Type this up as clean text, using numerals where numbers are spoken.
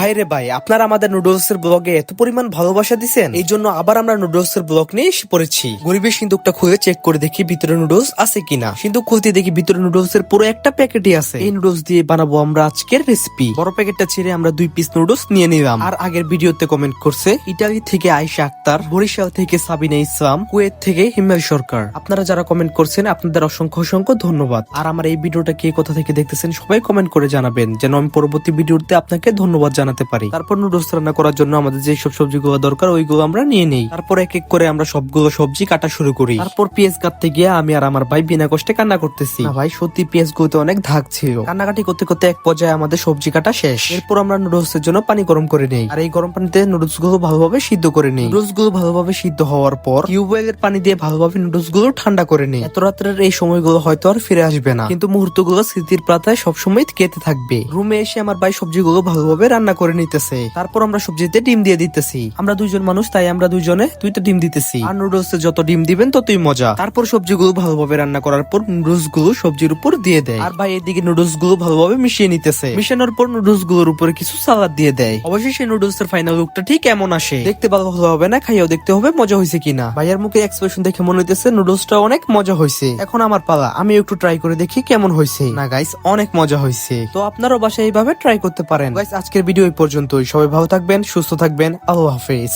ভাই রে ভাই, আপনারা আমাদের নুডলস এর ব্লগে এত পরিমাণ ভালোবাসা দিচ্ছেন, এই জন্য আবার আমরা নুডলস এর ব্লগ নিয়ে এসে পড়েছি। গরিবের সিন্দুকটা খুলে চেক করে দেখি ভিতরে নুডলস আছে কিনা। সিন্দুক খুলতে দেখি ভিতরে নুডলস এর পুরো একটা প্যাকেটই আছে। এই নুডলস দিয়ে বানাবো আমরা আজকের রেসিপি। বড় প্যাকেটটা ছেড়ে আমরা 2 পিস নুডলস নিয়ে নিলাম। আর আগের ভিডিওতে কমেন্ট করছে ইতালি থেকে আয়েশা আক্তার, বরিশাল থেকে সাবিনা ইসলাম, কুয়েত থেকে হিমেল সরকার। আপনারা যারা কমেন্ট করছেন আপনাদের অসংখ্য অসংখ্য ধন্যবাদ। আর আমার এই ভিডিওটা কে কোথা থেকে দেখতেছেন সবাই কমেন্ট করে জানাবেন, যেন আমি পরবর্তী ভিডিওতে আপনাকে ধন্যবাদ জানাতে পারি। তারপর নুডলস রান্না করার জন্য আমাদের যে সব সবজিগুলো দরকার ওইগুলো আমরা নিয়ে নেই। তারপর এক এক করে আমরা সবগুলো সবজি কাটা শুরু করি। তারপর পেঁয়াজ কাটতে গিয়ে আমি আর আমার ভাই বিনা কষ্টে কান্না করতেছি। না ভাই, সত্যি পেঁয়াজ গুলোতে অনেক ধাক ছিল। কান্নাকাটি করতে করতে এক পর্যায়ে আমাদের সবজি কাটা শেষ। এরপর আমরা নুডলস এর জন্য পানি গরম করে নেই। আর এই গরম পানিতে নুডলস গুলো ভালোভাবে সিদ্ধ করে নেই। নুডলস গুলো ভালোভাবে সিদ্ধ হওয়ার পর টিউবওয়েলের পানি দিয়ে ভালোভাবে নুডলস গুলো ঠান্ডা করে নেই। এত রাত্রের এই সময়গুলো হয়তো আর ফিরে আসবে না, কিন্তু মুহূর্তগুলো স্মৃতির পাতায় সবসময় কেটে থাকবে। রুমে এসে আমার ভাই সবজিগুলো ভালোভাবে রান্না করে নিতেছে। তারপর আমরা সবজিতে ডিম দিয়ে দিতেছি। আমরা দুইজন মানুষ, তাই আমরা দুইজনে 2টা ডিম দিতেছি। আর নুডলস যত ডিম দিবেন ততই মজা। তারপর সবজিগুলো ভালোভাবে রান্না করার পর নুডলস গুলো সবজির উপর দিয়ে দেয়। আর ভাই এদিকে নুডলস গুলো ভালোভাবে মিশিয়ে নিতেছে। মিশানোর পর নুডলস গুলোর উপরে কিছু সালাদ দিয়ে দেয়। অবশেষে নুডলস এর ফাইনাল লুকটা ঠিক এমন আসে। দেখতে ভালো হবে না, খাইয়াও দেখতে হবে মজা হয়েছে কিনা। ভাইয়ার মুখে এক্সপ্রেশন দেখে মনে হইতেছে নুডলসটা অনেক মজা হয়েছে। এখন আমার পালা, আমি একটু ট্রাই করে দেখি কেমন হয়েছে। না গাইস, অনেক মজা হয়েছে। তো আপনারাও বাসায় এইভাবে ট্রাই করতে পারেন। গাইস, আজকের ভিডিও এই পর্যন্তই। সবাই ভালো থাকবেন, সুস্থ থাকবেন। আল্লাহ হাফেজ।